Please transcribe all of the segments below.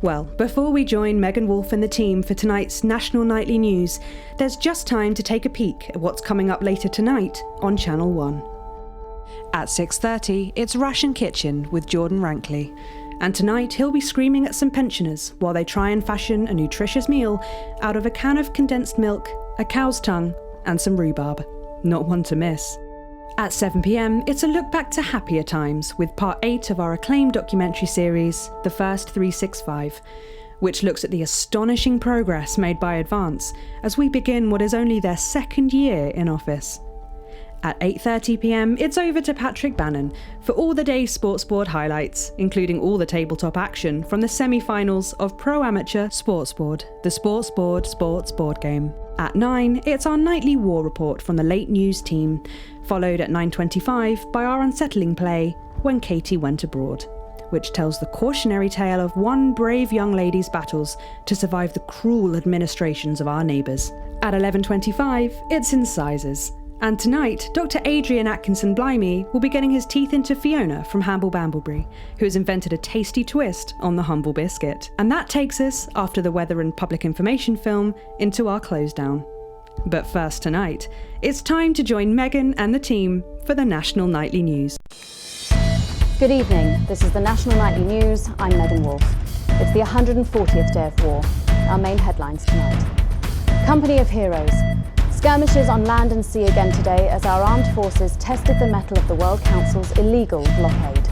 Well, before we join Megan Wolf and the team for tonight's National Nightly News, there's just time to take a peek at what's coming up later tonight on Channel 1. At 6:30, it's Ration Kitchen with Jordan Rankley. And tonight he'll be screaming at some pensioners while they try and fashion a nutritious meal out of a can of condensed milk, a cow's tongue, and some rhubarb. Not one to miss. At 7 p.m, it's a look back to happier times with part 8 of our acclaimed documentary series, The First 365, which looks at the astonishing progress made by Advance as we begin what is only their second year in office. At 8:30 p.m, it's over to Patrick Bannon for all the day's sports board highlights, including all the tabletop action from the semi-finals of Pro Amateur Sports Board, the Sports Board Sports Board Game. At 9, it's our nightly war report from the late news team, followed at 9:25 by our unsettling play, When Katie Went Abroad, which tells the cautionary tale of one brave young lady's battles to survive the cruel administrations of our neighbours. At 11:25, it's Incisors. And tonight, Dr. Adrian Atkinson Blimey will be getting his teeth into Fiona from Hamble Bamblebury, who has invented a tasty twist on the humble biscuit. And that takes us, after the weather and public information film, into our close down. But first tonight, it's time to join Megan and the team for the National Nightly News. Good evening, this is the National Nightly News. I'm Megan Wolf. It's the 140th day of war. Our main headlines tonight. Company of Heroes. Skirmishes on land and sea again today as our armed forces tested the mettle of the World Council's illegal blockade.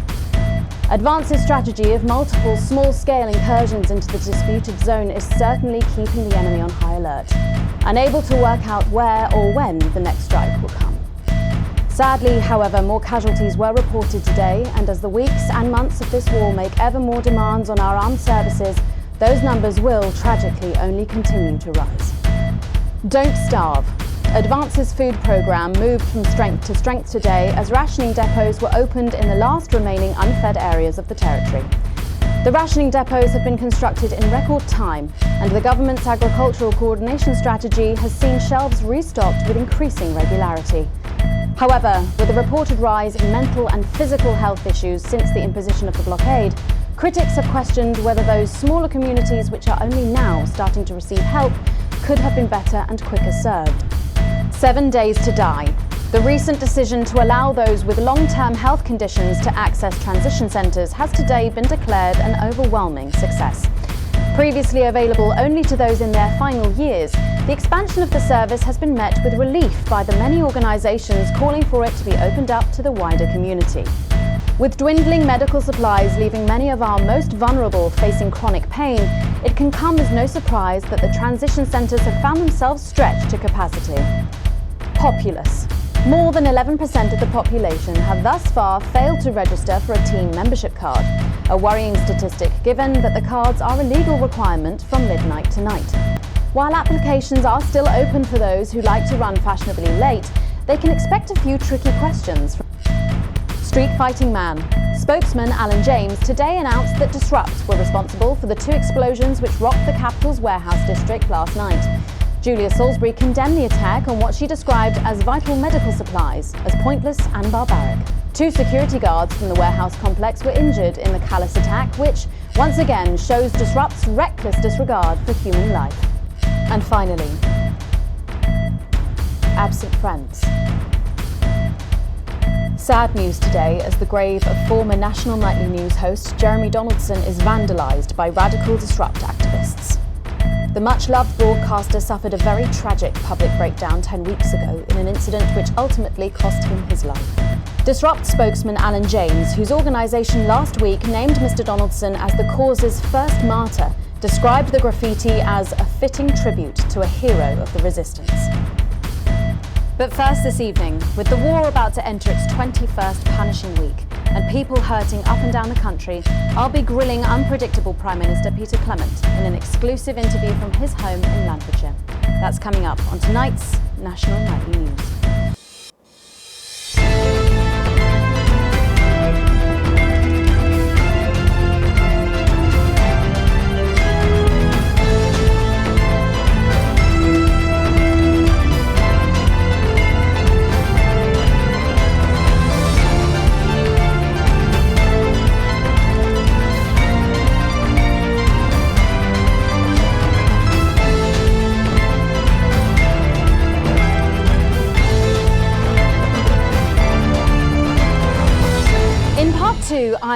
Advance's strategy of multiple small-scale incursions into the disputed zone is certainly keeping the enemy on high alert, unable to work out where or when the next strike will come. Sadly, however, more casualties were reported today, and as the weeks and months of this war make ever more demands on our armed services, those numbers will, tragically, only continue to rise. Don't starve. Advance's food programme moved from strength to strength today as rationing depots were opened in the last remaining unfed areas of the territory. The rationing depots have been constructed in record time, and the government's agricultural coordination strategy has seen shelves restocked with increasing regularity. However, with a reported rise in mental and physical health issues since the imposition of the blockade, critics have questioned whether those smaller communities which are only now starting to receive help could have been better and quicker served. 7 days to die. The recent decision to allow those with long-term health conditions to access transition centres has today been declared an overwhelming success. Previously available only to those in their final years, the expansion of the service has been met with relief by the many organisations calling for it to be opened up to the wider community. With dwindling medical supplies leaving many of our most vulnerable facing chronic pain, it can come as no surprise that the transition centres have found themselves stretched to capacity. Populace. More than 11% of the population have thus far failed to register for a team membership card, a worrying statistic given that the cards are a legal requirement from midnight tonight. While applications are still open for those who like to run fashionably late, they can expect a few tricky questions. Street Fighting Man. Spokesman Alan James today announced that Disrupt were responsible for the 2 explosions which rocked the capital's warehouse district last night. Julia Salisbury condemned the attack on what she described as vital medical supplies as pointless and barbaric. 2 security guards from the warehouse complex were injured in the callous attack, which once again shows Disrupt's reckless disregard for human life. And finally, absent friends. Sad news today as the grave of former National Nightly News host Jeremy Donaldson is vandalised by radical Disrupt activists. The much-loved broadcaster suffered a very tragic public breakdown 10 weeks ago in an incident which ultimately cost him his life. Disrupt spokesman Alan James, whose organisation last week named Mr Donaldson as the cause's first martyr, described the graffiti as a fitting tribute to a hero of the resistance. But first this evening, with the war about to enter its 21st punishing week and people hurting up and down the country, I'll be grilling unpredictable Prime Minister Peter Clement in an exclusive interview from his home in Lancashire. That's coming up on tonight's National Nightly News.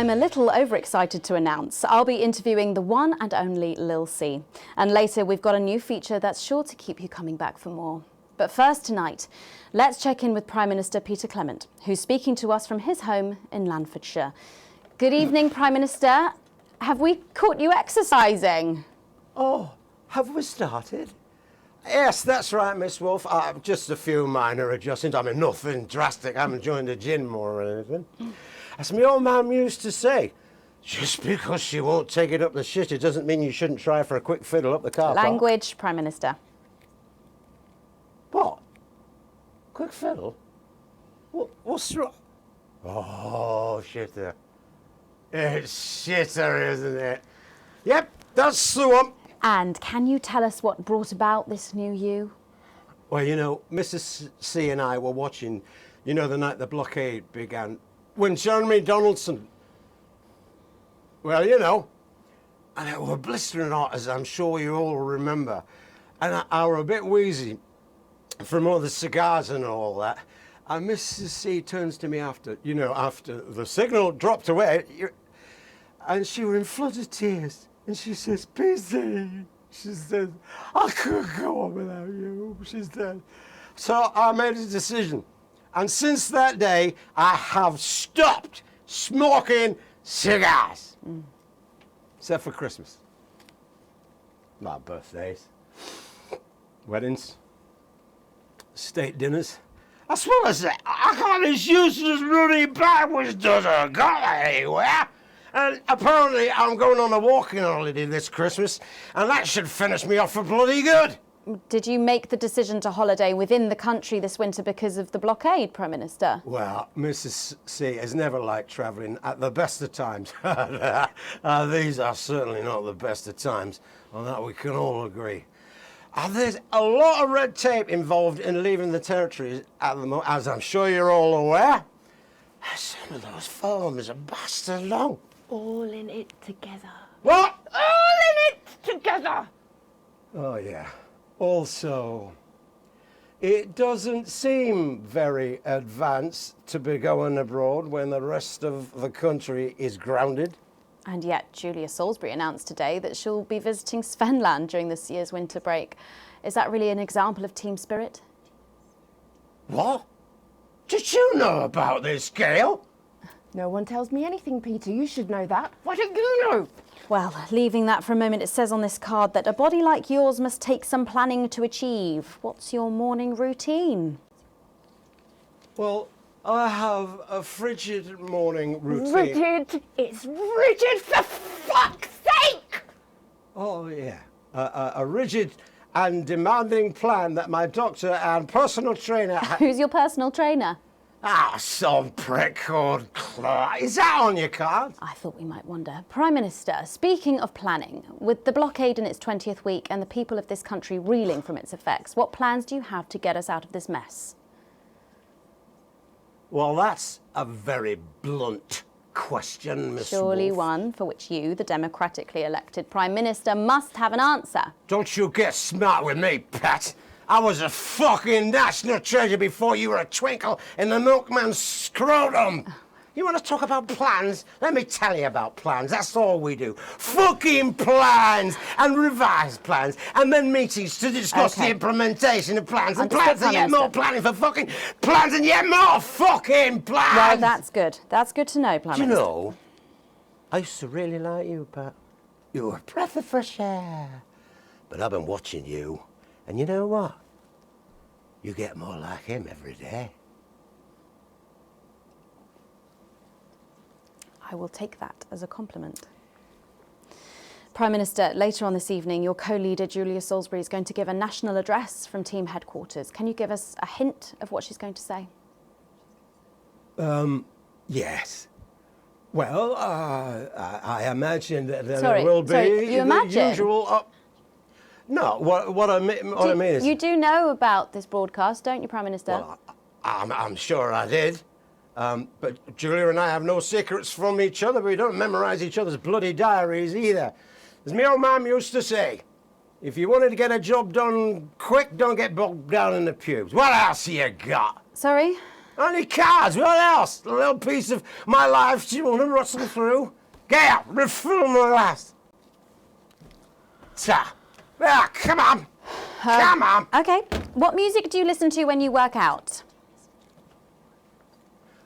I'm a little overexcited to announce I'll be interviewing the one and only Lil C. And later we've got a new feature that's sure to keep you coming back for more. But first tonight, let's check in with Prime Minister Peter Clement, who's speaking to us from his home in Lanfordshire. Good evening, Prime Minister. Have we caught you exercising? Oh, have we started? Yes, that's right, Miss Wolf. Just a few minor adjustments. I mean, nothing drastic. I haven't joined the gym more or anything. As my old mum used to say, just because she won't take it up the shit, it doesn't mean you shouldn't try for a quick fiddle up the car park. Language, Prime Minister. What? Quick fiddle? What's wrong? Oh, shitter. It's shitter, isn't it? Yep, that's the one. And can you tell us what brought about this new you? Well, you know, Mrs. C and I were watching, you know, the night the blockade began, when Jeremy Donaldson, well, you know, and it were blistering hot, as I'm sure you all remember, and I were a bit wheezy from all the cigars and all that, and Mrs. C turns to me after the signal dropped away, and she were in floods of tears, and she says, PC, she said, I couldn't go on without you, she said. So I made a decision. And since that day, I have stopped smoking cigars. Except for Christmas. My birthdays. Weddings. State dinners. As well as that, I got this useless bloody bag which doesn't go anywhere. And apparently I'm going on a walking holiday this Christmas, and that should finish me off for bloody good. Did you make the decision to holiday within the country this winter because of the blockade, Prime Minister? Well, Mrs. C has never liked travelling at the best of times. These are certainly not the best of times, on that we can all agree. There's a lot of red tape involved in leaving the territories at the moment, as I'm sure you're all aware. Some of those forms are bastard long. All in it together. What? All in it together! Oh, yeah. Also, it doesn't seem very advanced to be going abroad when the rest of the country is grounded. And yet Julia Salisbury announced today that she'll be visiting Svenland during this year's winter break. Is that really an example of team spirit? What? Did you know about this, Gail? No one tells me anything, Peter. You should know that. Why don't you know? Well, leaving that for a moment, it says on this card that a body like yours must take some planning to achieve. What's your morning routine? Well, I have a frigid morning routine. Rigid. It's rigid, for fuck's sake! Oh, yeah. A rigid and demanding plan that my doctor and personal trainer... Who's your personal trainer? Some prick called Clark. Is that on your card? I thought we might wonder. Prime Minister, speaking of planning, with the blockade in its 20th week and the people of this country reeling from its effects, what plans do you have to get us out of this mess? Well, that's a very blunt question, Miss Surely Wolf. one for which you, the democratically elected Prime Minister, must have an answer. Don't you get smart with me, Pat. I was a fucking national treasure before you were a twinkle in the milkman's scrotum. You want to talk about plans? Let me tell you about plans. That's all we do. Fucking plans and revised plans and then meetings to discuss the implementation of plans and Understood, plans and yet Prime more Minister. planning for fucking plans and yet more fucking plans. Well, that's good. That's good to know, Prime Do you Minister. know, I used to really like you, Pat. You were a breath of fresh air. But I've been watching you, and you know what? You get more like him every day. I will take that as a compliment. Prime Minister, later on this evening, your co-leader Julia Salisbury is going to give a national address from team headquarters. Can you give us a hint of what she's going to say? Yes. Well, I imagine that there Sorry, will be you the imagine? usual... No, what I mean is... You do know about this broadcast, don't you, Prime Minister? Well, I'm sure I did. But Julia and I have no secrets from each other. We don't memorize each other's bloody diaries either. As my old mum used to say, if you wanted to get a job done quick, don't get bogged down in the pubes. What else you got? Sorry? Only cards, what else? A little piece of my life you want to rustle through? Get out, refill my glass. Ta. Ah, come on. Come on. Okay. What music do you listen to when you work out?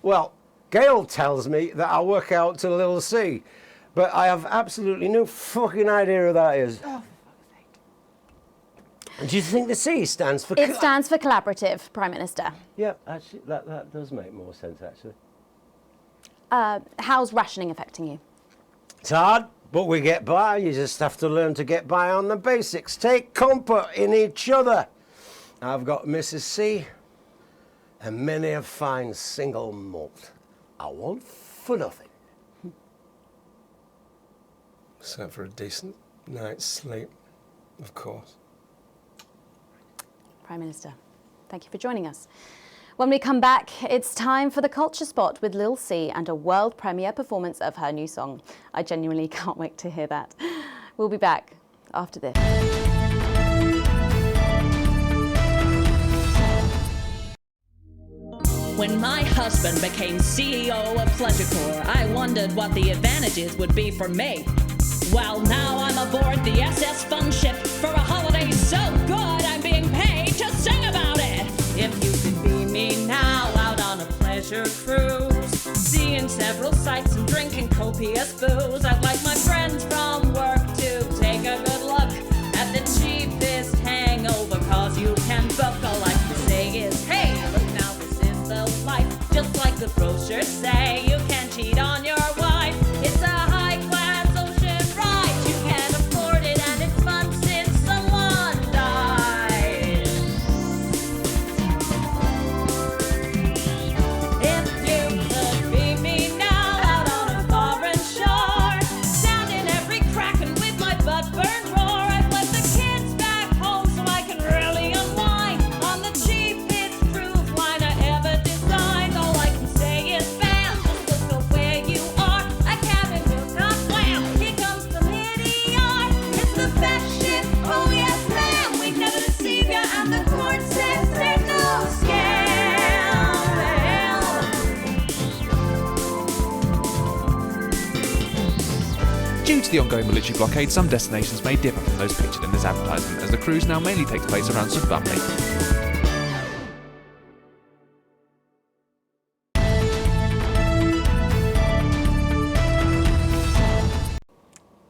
Well, Gail tells me that I work out to Lil C, but I have absolutely no fucking idea who that is. And do you think the C stands for... It stands for collaborative, Prime Minister. Yeah, actually, that does make more sense, actually. How's rationing affecting you? It's hard, but we get by. You just have to learn to get by on the basics. Take comfort in each other. I've got Mrs. C and many a fine single malt. I want for nothing. Except for a decent night's sleep, of course. Prime Minister, thank you for joining us. When we come back, it's time for the Culture Spot with Lil C and a world premiere performance of her new song. I genuinely can't wait to hear that. We'll be back after this. When my husband became CEO of Pleasurecore, I wondered what the advantages would be for me. Well, now I'm aboard the SS Fun Ship for a holiday so good I'm being paid to sing about it. If you could be me now out on a pleasure cruise, seeing several sights and drinking copious booze, I'd like my friends from work to take a good look at the cheapest hangover, cause you can book. All I can say is, hey, look now, this is the life. Just like the brochures say, you can't cheat on your wife. It's a high-class ocean ride. You can't afford it and it's months since someone died. If you could be me now out on a foreign shore, sounding every crack and with my butt burned roar, I've left the kids back home so I can really unwind on the cheapest cruise line I ever designed. All I can say is bam, just look where you are. A cabin will not wham. Here comes the Meteor. It's the best ship. Oh yes, ma'am. We'd never deceive ya, and the court says there's no scam. Due to the ongoing military blockade, some destinations may differ from those pictured in this advertisement, as the cruise now mainly takes place around St Family.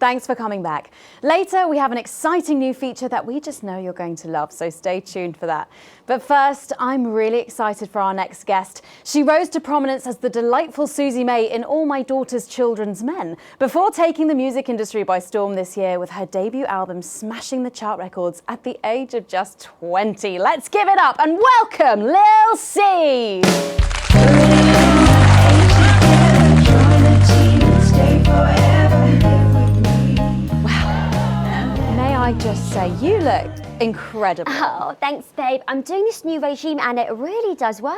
Thanks for coming back. Later, we have an exciting new feature that we just know you're going to love, so stay tuned for that. But first, I'm really excited for our next guest. She rose to prominence as the delightful Susie May in All My Daughter's Children's Men, before taking the music industry by storm this year with her debut album smashing the chart records at the age of just 20. Let's give it up and welcome Lil C! May I just say, you look incredible. Oh, thanks, babe. I'm doing this new regime and it really does work.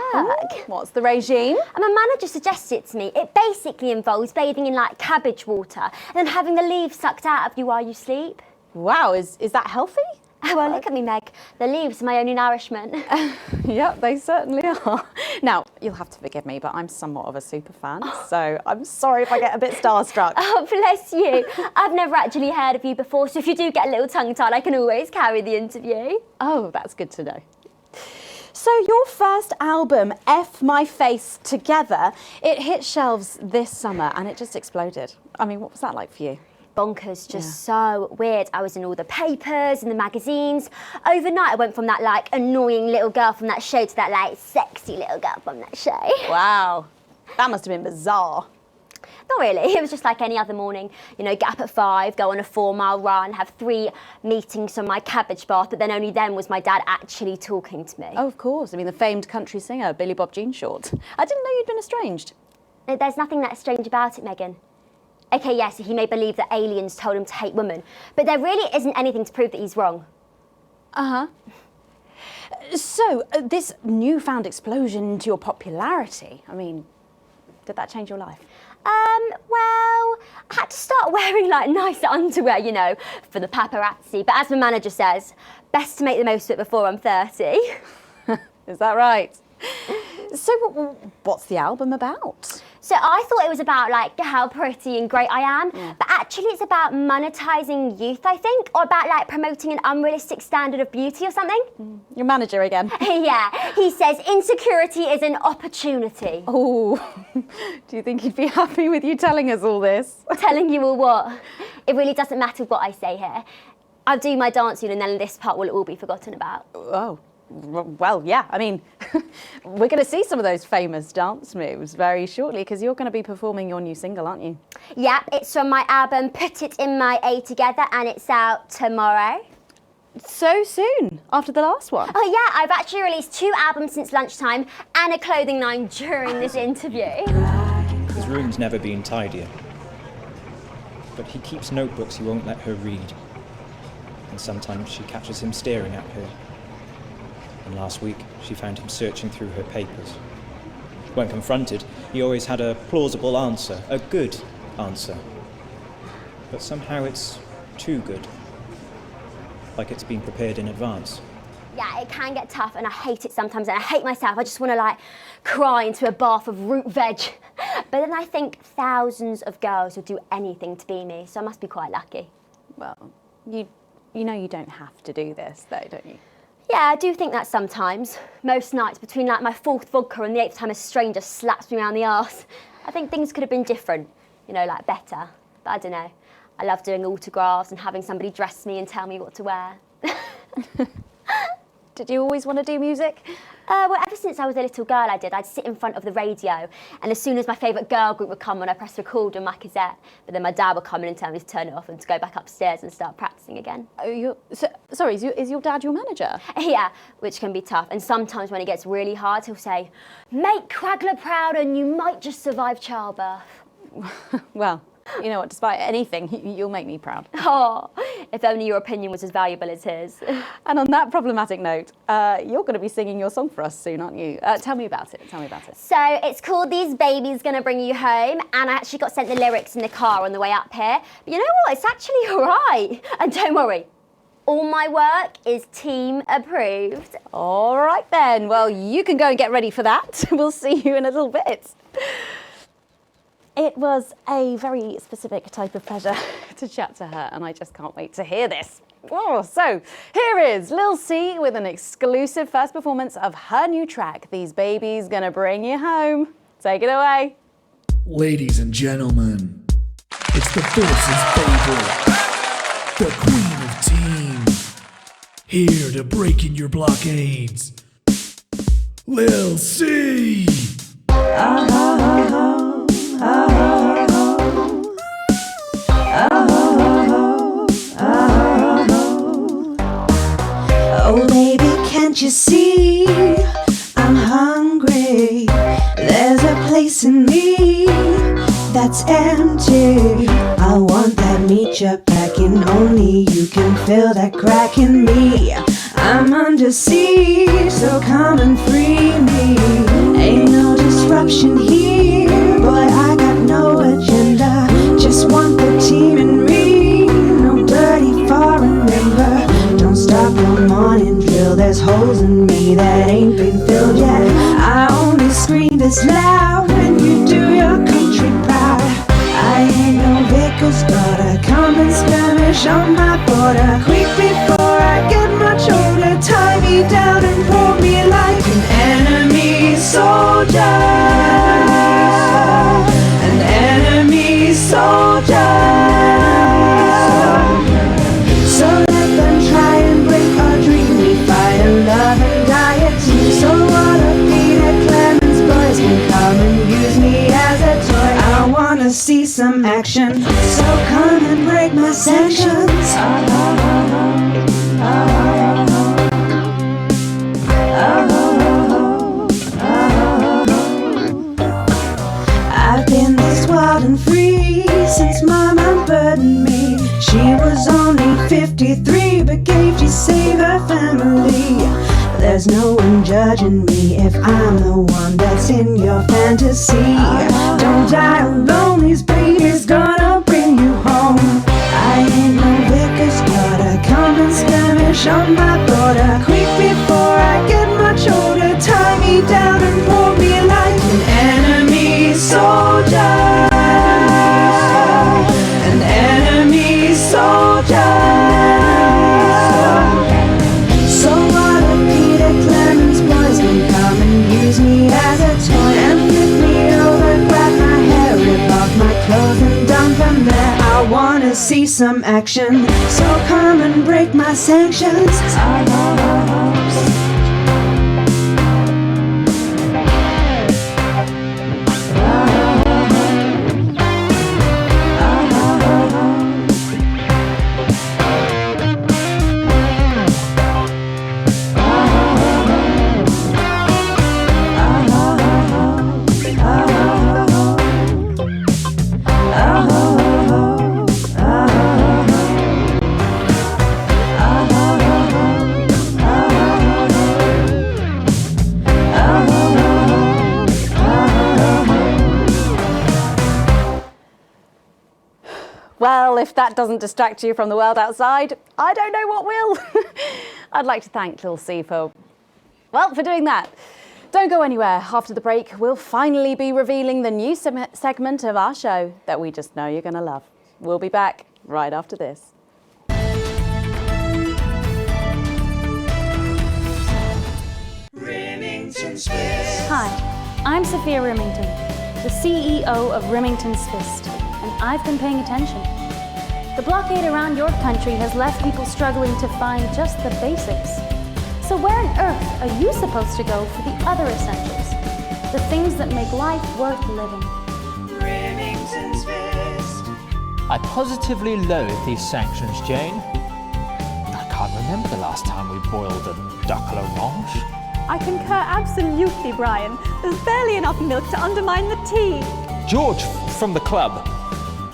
What's the regime? And my manager suggested it to me. It basically involves bathing in like cabbage water and then having the leaves sucked out of you while you sleep. Wow, is that healthy? Oh, well, look at me, Meg. The leaves are my only nourishment. Yep, they certainly are. Now, you'll have to forgive me, but I'm somewhat of a super fan, so I'm sorry if I get a bit starstruck. Oh, bless you. I've never actually heard of you before, so if you do get a little tongue-tied, I can always carry the interview. Oh, that's good to know. So your first album, F My Face Together, it hit shelves this summer and it just exploded. I mean, what was that like for you? Bonkers, just so weird. I was in all the papers and the magazines. Overnight, I went from that like annoying little girl from that show to that like sexy little girl from that show. Wow, that must have been bizarre. Not really, it was just like any other morning. You know, get up at 5, go on a 4-mile run, have 3 meetings on my cabbage bath, but then only then was my dad actually talking to me. Oh, of course. I mean, the famed country singer, Billy Bob Jean Short. I didn't know you'd been estranged. There's nothing that strange about it, Megan. Okay, yes, he may believe that aliens told him to hate women, but there really isn't anything to prove that he's wrong. Uh-huh. So, this newfound explosion into your popularity, I mean, did that change your life? Well, I had to start wearing like nicer underwear, you know, for the paparazzi, but as my manager says, best to make the most of it before I'm 30. Is that right? So what's the album about? So I thought it was about like how pretty and great I am, but actually it's about monetizing youth, I think, or about like promoting an unrealistic standard of beauty or something. Your manager again. Yeah, he says insecurity is an opportunity. Oh, do you think he'd be happy with you telling us all this? Telling you all what? It really doesn't matter what I say here. I'll do my dancing and then this part will all be forgotten about. Oh. Well, yeah, I mean, we're going to see some of those famous dance moves very shortly because you're going to be performing your new single, aren't you? Yeah, it's from my album Put It In My A Together and it's out tomorrow. So soon, after the last one? Oh yeah, I've actually released 2 albums since lunchtime and a clothing line during this interview. His room's never been tidier, but he keeps notebooks he won't let her read, and sometimes she catches him staring at her. And last week, she found him searching through her papers. When confronted, he always had a plausible answer, a good answer. But somehow it's too good. Like it's been prepared in advance. Yeah, it can get tough and I hate it sometimes and I hate myself. I just want to like cry into a bath of root veg. But then I think thousands of girls would do anything to be me, so I must be quite lucky. Well, you know you don't have to do this though, don't you? Yeah, I do think that sometimes. Most nights, between like my 4th vodka and the 8th time a stranger slaps me around the arse, I think things could have been different, you know, like better. But I don't know. I love doing autographs and having somebody dress me and tell me what to wear. Did you always want to do music? Well, ever since I was a little girl, I'd sit in front of the radio, and as soon as my favourite girl group would come on, I'd press record on my cassette. But then my dad would come in and tell me to turn it off and to go back upstairs and start practising again. Oh, sorry, is your dad your manager? Yeah, which can be tough. And sometimes when it gets really hard, he'll say, "Make Quagler proud and you might just survive childbirth." Well, you know what, despite anything, you'll make me proud. Oh, if only your opinion was as valuable as his. And on that problematic note, you're going to be singing your song for us soon, aren't you? Tell me about it. So it's called These Babies Gonna Bring You Home, and I actually got sent the lyrics in the car on the way up here. But you know what, it's actually all right. And don't worry, all my work is team approved. All right then, well, you can go and get ready for that. We'll see you in a little bit. It was a very specific type of pleasure to chat to her, and I just can't wait to hear this. Oh, so here is Lil C with an exclusive first performance of her new track, These Babies Gonna Bring You Home. Take it away. Ladies and gentlemen, it's the Force's favorite, the Queen of Teens, here to break in your blockades, Lil C. Oh baby, can't you see I'm hungry? There's a place in me that's empty. I want that meat you're packing, only you can fill that crack in me. I'm under siege, so come and free me. Ain't no disruption here, boy, I got no agenda. Just want the team and me, no dirty foreign labor. Don't stop no morning drill, there's holes in me that ain't been filled yet. I only scream this loud when you do your country proud. I ain't no vicar's daughter, come and skirmish on my border. Quick before I get much older, tie me down and pour me like an enemy soldier. An enemy soldier. So let them try and break our dream. We fight and love and die a team. So what a Peter Clemens boys can come and use me as a toy. I wanna see some action, so come and break my sanctions. I've been this wild and free since Mama burdened me. She was only 53 but gave to save her family. There's no one judging me if I'm the one that's in your fantasy. Don't die alone, these babies gonna bring you home. I ain't no vicar's daughter, come and skirmish on my border. Quick before I get much older, tie me down see some action. So come and break my sanctions. Well, if that doesn't distract you from the world outside, I don't know what will. I'd like to thank Lil C for doing that. Don't go anywhere. After the break, we'll finally be revealing the new segment of our show that we just know you're going to love. We'll be back right after this. Hi, I'm Sophia Remington, the CEO of Remington's Fist, and I've been paying attention. The blockade around your country has left people struggling to find just the basics. So where on earth are you supposed to go for the other essentials? The things that make life worth living. Remington's Fist. I positively loathe these sanctions, Jane. I can't remember the last time we boiled a duck à l'orange. I concur absolutely, Brian. There's barely enough milk to undermine the tea. George from the club.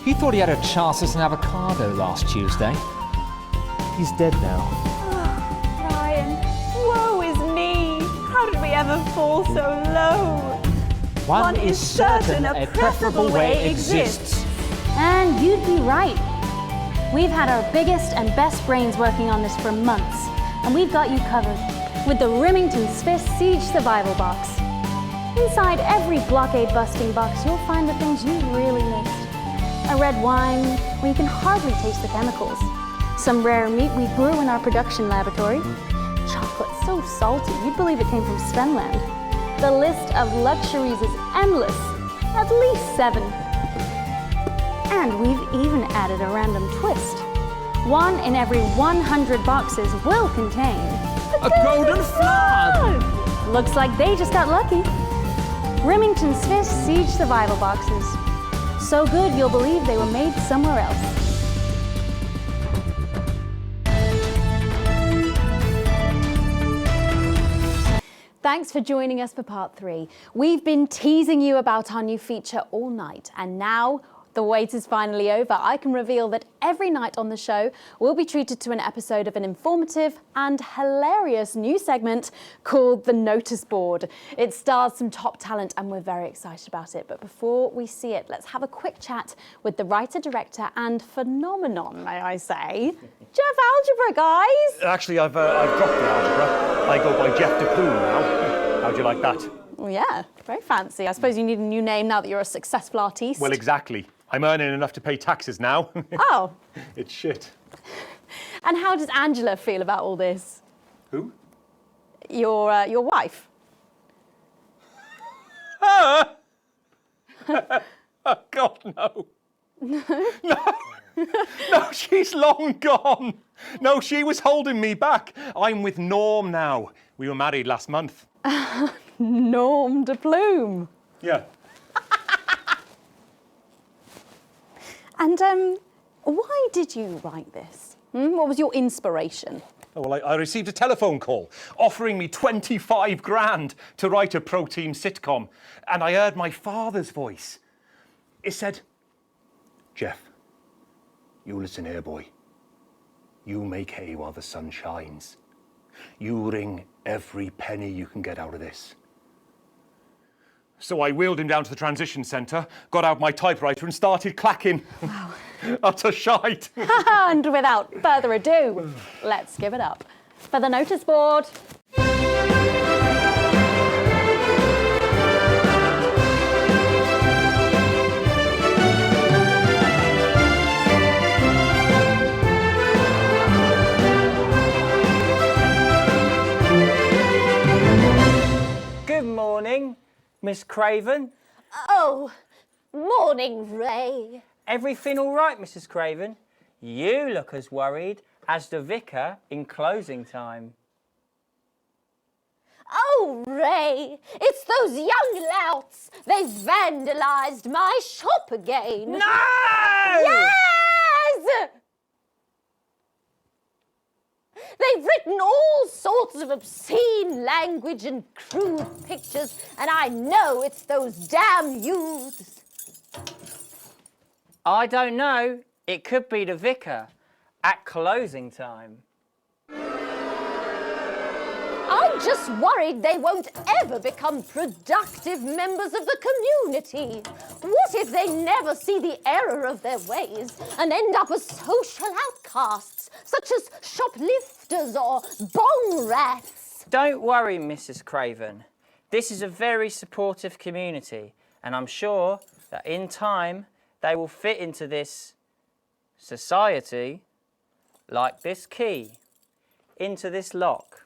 He thought he had a chance as an avocado last Tuesday. He's dead now. Oh, Brian, woe is me. How did we ever fall so low? One is certain a preferable way exists. And you'd be right. We've had our biggest and best brains working on this for months, and we've got you covered with the Remington's Fist Siege Survival Box. Inside every blockade-busting box, you'll find the things you really missed. A red wine where you can hardly taste the chemicals. Some rare meat we grew in our production laboratory. Chocolate so salty you'd believe it came from Svenland. The list of luxuries is endless, at least 7. And we've even added a random twist. 1 in every 100 boxes will contain a golden flood! Looks like they just got lucky. Remington's Fist Siege Survival Boxes. So good you'll believe they were made somewhere else. Thanks for joining us for part 3. We've been teasing you about our new feature all night, and now the wait is finally over. I can reveal that every night on the show, we'll be treated to an episode of an informative and hilarious new segment called The Notice Board. It stars some top talent and we're very excited about it. But before we see it, let's have a quick chat with the writer, director and phenomenon, may I say, Jeff Algebra, guys. Actually, I've dropped the algebra. I go by Jeff DePlume now. How'd you like that? Well, yeah, very fancy. I suppose you need a new name now that you're a successful artiste. Well, exactly. I'm earning enough to pay taxes now. Oh. It's shit. And how does Angela feel about all this? Who? Your wife. Oh, God, no. No. No, she's long gone. No, she was holding me back. I'm with Norm now. We were married last month. Norm DePlume. Yeah. And why did you write this? What was your inspiration? Oh, well, I received a telephone call offering me 25 grand to write a pro-team sitcom, and I heard my father's voice. It said, Jeff, you listen here, boy. You make hay while the sun shines. You wring every penny you can get out of this. So I wheeled him down to the transition centre, got out my typewriter and started clacking. Wow. Utter shite. And without further ado, let's give it up for the notice board. Good morning, Miss Craven. Oh, morning, Ray. Everything all right, Mrs. Craven? You look as worried as the vicar in closing time. Oh, Ray, it's those young louts. They've vandalised my shop again. No! Yes! They've written all sorts of obscene language and crude pictures, and I know it's those damn youths. I don't know. It could be the vicar at closing time. I'm just worried they won't ever become productive members of the community. What if they never see the error of their ways and end up as social outcasts, such as shoplifters or bong rats? Don't worry, Mrs. Craven. This is a very supportive community, and I'm sure that in time they will fit into this society like this key into this lock.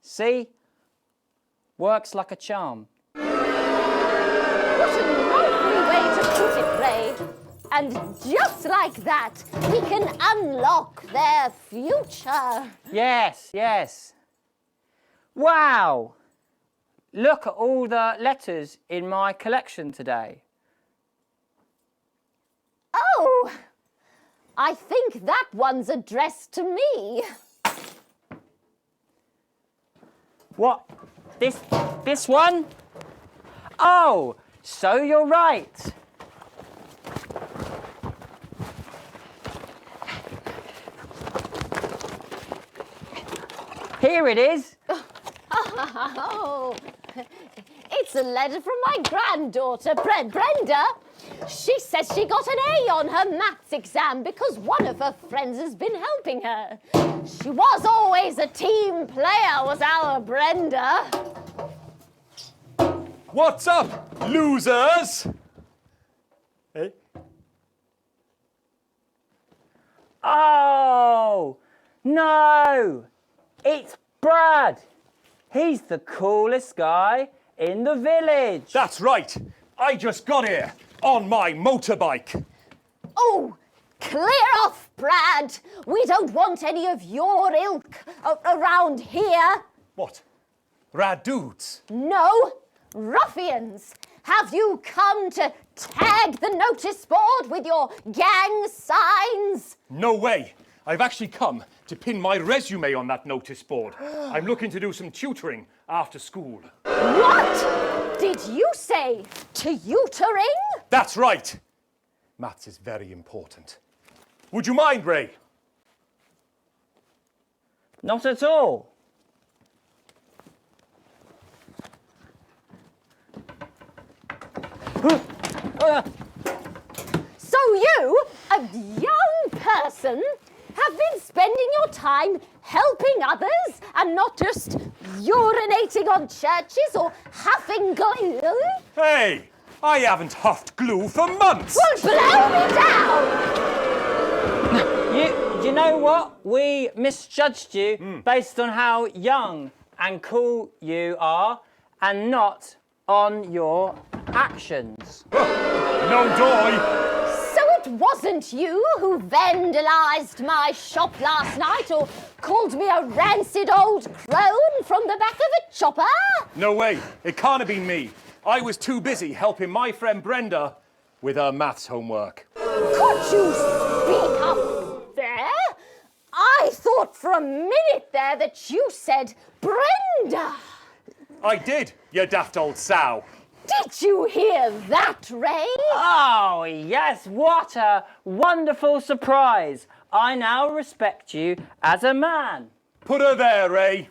See? Works like a charm. What a lovely way to put it, Ray. And just like that, we can unlock their future. Yes, yes. Wow! Look at all the letters in my collection today. Oh, I think that one's addressed to me. What? This one? Oh, so you're right. Here it is. Oh, it's a letter from my granddaughter, Brenda. She says she got an A on her maths exam because one of her friends has been helping her. She was always a team player, was our Brenda. What's up, losers? Hey? Oh, no, it's Brad. He's the coolest guy in the village. That's right. I just got here on my motorbike. Oh, clear off, Brad. We don't want any of your ilk around here. What? Rad dudes? No, ruffians. Have you come to tag the notice board with your gang signs? No way. I've actually come to pin my resume on that notice board. I'm looking to do some tutoring after school. What did you say? Tutoring? That's right. Maths is very important. Would you mind, Ray? Not at all. So you, a young person, have been spending your time helping others and not just urinating on churches or huffing glue? Hey, I haven't huffed glue for months. Well, blow me down! You know what? We misjudged you based on how young and cool you are and not on your actions. No doy. So it wasn't you who vandalised my shop last night or called me a rancid old crone from the back of a chopper? No way. It can't have been me. I was too busy helping my friend Brenda with her maths homework. Could you speak up there? I thought for a minute there that you said Brenda. I did, you daft old sow. Did you hear that, Ray? Oh, yes, what a wonderful surprise. I now respect you as a man. Put her there, Ray.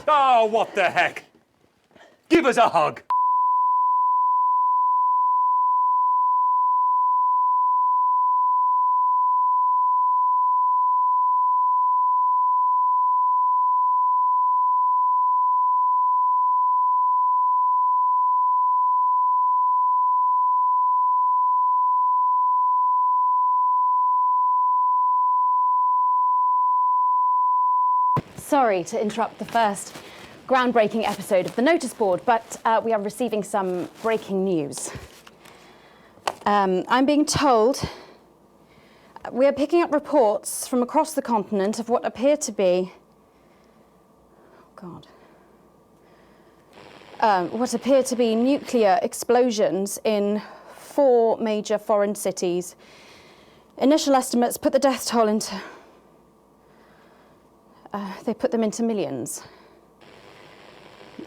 Oh, what the heck? Give us a hug. Sorry to interrupt the first groundbreaking episode of the notice board, but we are receiving some breaking news. I'm being told we are picking up reports from across the continent of what appear to be, what appear to be nuclear explosions in 4 major foreign cities. Initial estimates put the death toll into, they put them into millions.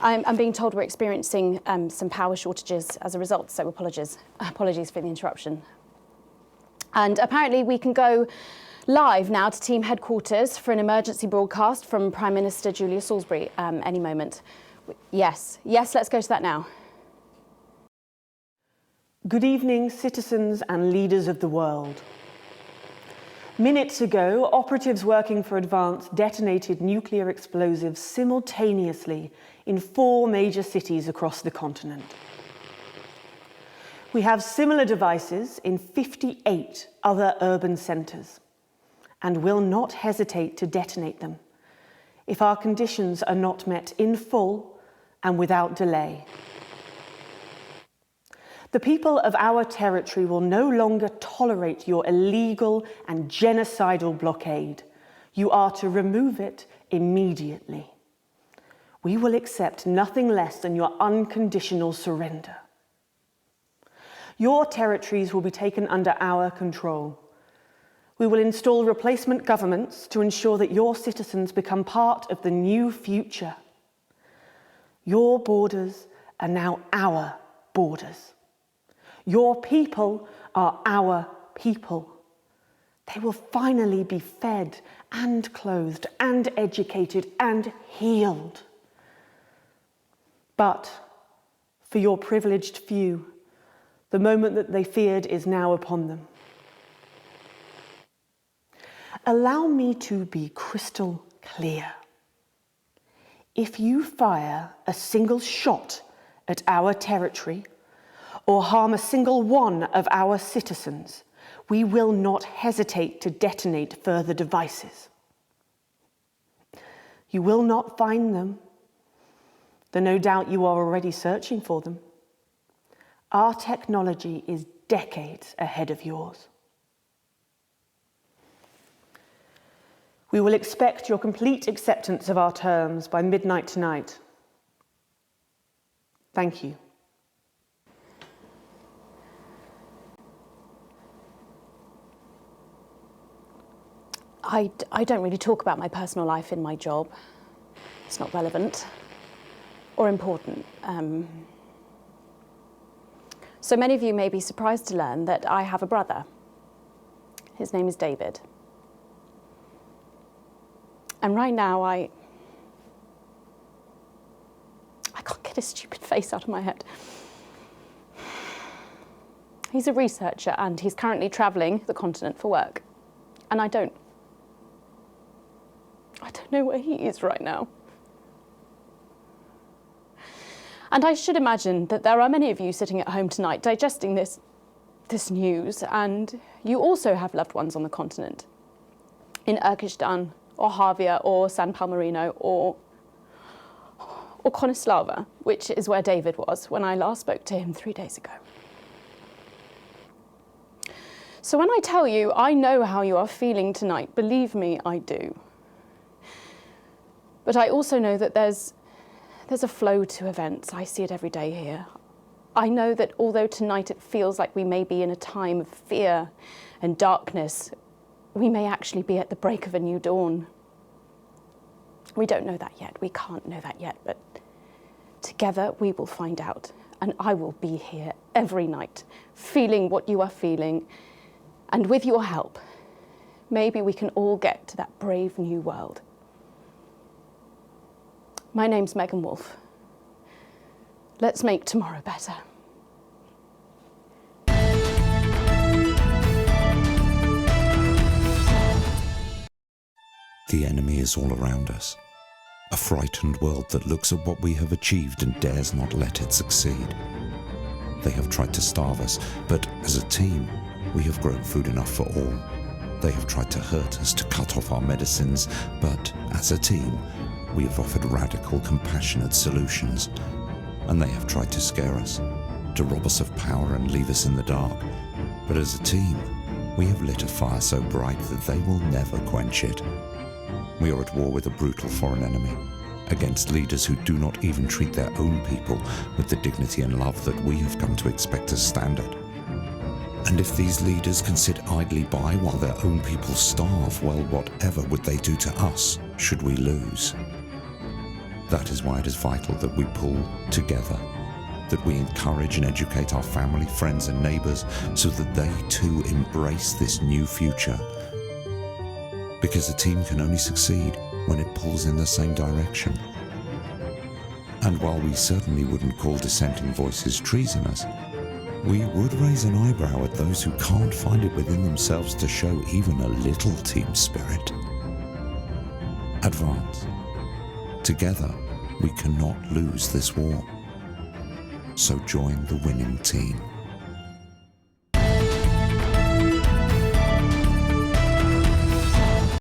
I'm being told we're experiencing some power shortages as a result, so apologies for the interruption. And apparently we can go live now to team headquarters for an emergency broadcast from Prime Minister Julia Salisbury any moment. Yes, let's go to that now. Good evening, citizens and leaders of the world. Minutes ago, operatives working for Advance detonated nuclear explosives simultaneously in 4 major cities across the continent. We have similar devices in 58 other urban centres and will not hesitate to detonate them if our conditions are not met in full and without delay. The people of our territory will no longer tolerate your illegal and genocidal blockade. You are to remove it immediately. We will accept nothing less than your unconditional surrender. Your territories will be taken under our control. We will install replacement governments to ensure that your citizens become part of the new future. Your borders are now our borders. Your people are our people. They will finally be fed and clothed and educated and healed. But for your privileged few, the moment that they feared is now upon them. Allow me to be crystal clear. If you fire a single shot at our territory or harm a single one of our citizens, we will not hesitate to detonate further devices. You will not find them, though no doubt you are already searching for them. Our technology is decades ahead of yours. We will expect your complete acceptance of our terms by midnight tonight. Thank you. I don't really talk about my personal life in my job. It's not relevant or important. So many of you may be surprised to learn that I have a brother. His name is David. And right now, I can't get his stupid face out of my head. He's a researcher and he's currently travelling the continent for work. And I don't know where he is right now. And I should imagine that there are many of you sitting at home tonight digesting this news, and you also have loved ones on the continent, in Urkistan, or Havia, or San Palmerino, or Konislava, which is where David was when I last spoke to him 3 days ago. So when I tell you I know how you are feeling tonight, believe me, I do. But I also know that there's a flow to events. I see it every day here. I know that although tonight it feels like we may be in a time of fear and darkness, we may actually be at the break of a new dawn. We don't know that yet. We can't know that yet, but together we will find out. And I will be here every night, feeling what you are feeling. And with your help, maybe we can all get to that brave new world. My name's Megan Wolfe. Let's make tomorrow better. The enemy is all around us. A frightened world that looks at what we have achieved and dares not let it succeed. They have tried to starve us, but as a team, we have grown food enough for all. They have tried to hurt us, to cut off our medicines, but as a team, we have offered radical, compassionate solutions. And they have tried to scare us, to rob us of power and leave us in the dark. But as a team, we have lit a fire so bright that they will never quench it. We are at war with a brutal foreign enemy, against leaders who do not even treat their own people with the dignity and love that we have come to expect as standard. And if these leaders can sit idly by while their own people starve, well, whatever would they do to us should we lose? That is why it is vital that we pull together, that we encourage and educate our family, friends and neighbours so that they too embrace this new future. Because a team can only succeed when it pulls in the same direction. And while we certainly wouldn't call dissenting voices treasonous, we would raise an eyebrow at those who can't find it within themselves to show even a little team spirit. Advance. Together, we cannot lose this war. So join the winning team.